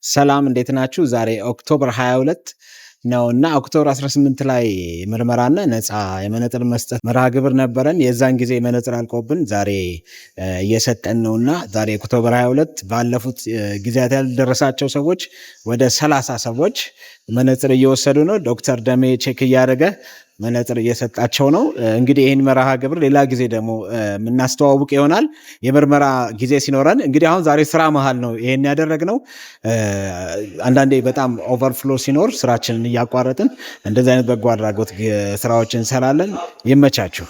ሰላም እንዴት ናችሁ? ዛሬ ኦክቶበር 22 ነውና ኦክቶበር 18 ላይ ምርመራና ነፃ የመነጽር መስጠት መርሃ ግብር ነበረን። የዛን ጊዜ መነጽር አልቆብን ዛሬ እየሰጠን ነውና ዛሬ ኦክቶበር 22 ባለፉት ጊዜያት ያልደረሳቸው ሰዎች ወደ 30 ሰዎች መነጽር እየወሰዱ ነው። ዶክተር ደሜ ቼክ እያደረገ መነጽር እየሰጣቸው ነው። እንግዲህ ይህን መርሃ ግብር ሌላ ጊዜ ደግሞ የምናስተዋውቅ ይሆናል የምርመራ ጊዜ ሲኖረን። እንግዲህ አሁን ዛሬ ስራ መሃል ነው ይሄን ያደረግነው። አንዳንዴ በጣም ኦቨርፍሎ ሲኖር ስራችንን እያቋረጥን እንደዚህ አይነት በጎ አድራጎት ስራዎችን እንሰራለን። ይመቻችሁ።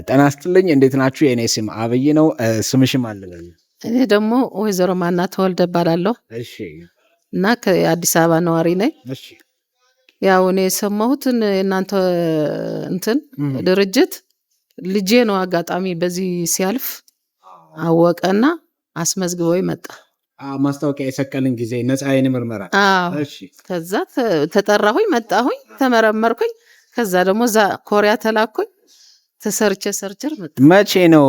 ጤና ይስጥልኝ። እንዴት ናችሁ? የኔ ስም አብይ ነው። ስምሽም አለኝ? እኔ ደግሞ ወይዘሮ ማና ተወልደ እባላለሁ። እሺ። እና ከአዲስ አበባ ነዋሪ ነኝ። እሺ። ያው እኔ የሰማሁትን እናንተ ድርጅት ልጄ ነው አጋጣሚ በዚህ ሲያልፍ አወቀና አስመዝግቦ መጣ። ማስታወቂያ የሰቀልን ጊዜ ነፃ የዓይን ምርመራ። እሺ። ከዛ ተጠራሁኝ፣ መጣሁኝ፣ ተመረመርኩኝ። ከዛ ደግሞ እዛ ኮሪያ ተላኩኝ። ሰርቸር መጣ። መቼ ነው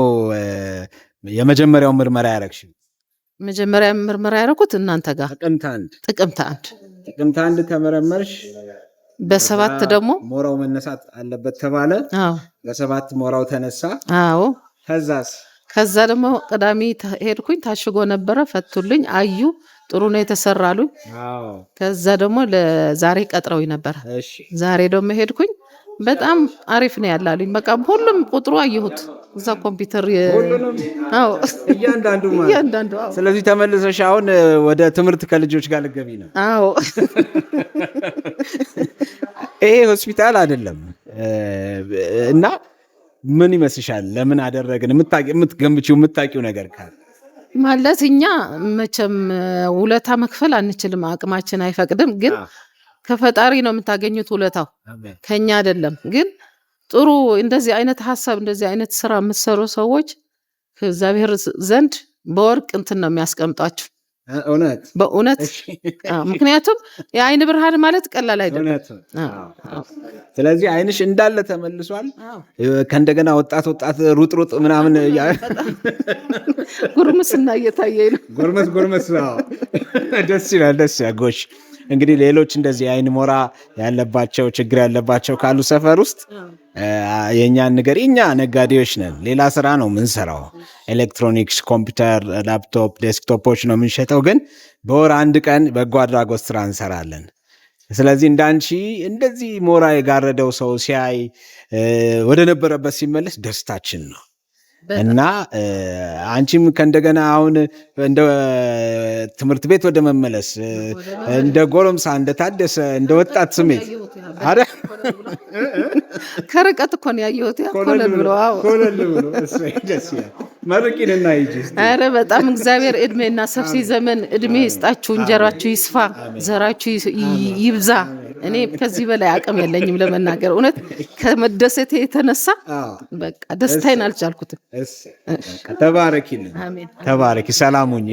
የመጀመሪያው ምርመራ ያረግሽ? መጀመሪያ ምርመራ ያረኩት እናንተ ጋር ጥቅምት አንድ ተመረመርሽ። በሰባት ደግሞ ሞራው መነሳት አለበት ተባለ። በሰባት ሞራው ተነሳ። አዎ። ከዛ ደግሞ ቅዳሜ ሄድኩኝ። ታሽጎ ነበረ፣ ፈቱልኝ፣ አዩ ጥሩ ነው የተሰራሉኝ። ከዛ ደግሞ ለዛሬ ቀጥረውኝ ነበር። ዛሬ ደግሞ ሄድኩኝ። በጣም አሪፍ ነው ያላሉኝ። በቃ ሁሉም ቁጥሩ አየሁት እዛ ኮምፒውተር። እያንዳንዱ። ስለዚህ ተመልሰሽ አሁን ወደ ትምህርት ከልጆች ጋር ልትገቢ ነው? አዎ። ይሄ ሆስፒታል አይደለም እና ምን ይመስልሻል? ለምን አደረግን? የምትገምቺው የምታውቂው ነገር ካለ? ማለት እኛ መቼም ውለታ መክፈል አንችልም፣ አቅማችን አይፈቅድም። ግን ከፈጣሪ ነው የምታገኙት ውለታው፣ ከኛ አይደለም። ግን ጥሩ እንደዚህ አይነት ሀሳብ እንደዚህ አይነት ስራ የምትሰሩ ሰዎች ከእግዚአብሔር ዘንድ በወርቅ ነው የሚያስቀምጧችሁ። በእውነት ምክንያቱም የዓይን ብርሃን ማለት ቀላል አይደለም። ስለዚህ ዓይንሽ እንዳለ ተመልሷል። ከእንደገና ወጣት ሩጥ ምናምን ጉርምስና እየታየኝ ነው። ጉርምስ ደስ ይላል። ጎሽ። እንግዲህ ሌሎች እንደዚህ የዓይን ሞራ ያለባቸው ችግር ያለባቸው ካሉ ሰፈር ውስጥ የእኛን ነገር፣ እኛ ነጋዴዎች ነን፣ ሌላ ስራ ነው የምንሰራው። ኤሌክትሮኒክስ፣ ኮምፒውተር፣ ላፕቶፕ፣ ዴስክቶፖች ነው የምንሸጠው። ግን በወር አንድ ቀን በጎ አድራጎት ስራ እንሰራለን። ስለዚህ እንዳንቺ እንደዚህ ሞራ የጋረደው ሰው ሲያይ ወደ ነበረበት ሲመለስ ደስታችን ነው። እና አንቺም ከእንደገና አሁን እንደ ትምህርት ቤት ወደ መመለስ እንደ ጎረምሳ እንደታደሰ እንደ ወጣት ስሜት ከርቀት እኮ ነው ያየሁት። ኮለል ብሎ መርቂንና ይጂ። ኧረ በጣም እግዚአብሔር እድሜና ሰፊ ዘመን እድሜ ይስጣችሁ፣ እንጀራችሁ ይስፋ፣ ዘራችሁ ይብዛ። እኔ ከዚህ በላይ አቅም የለኝም ለመናገር። እውነት ከመደሰቴ የተነሳ በቃ ደስታዬን አልቻልኩትም። ተባረኪልን። ተባረኪ። ሰላም ሁኚ።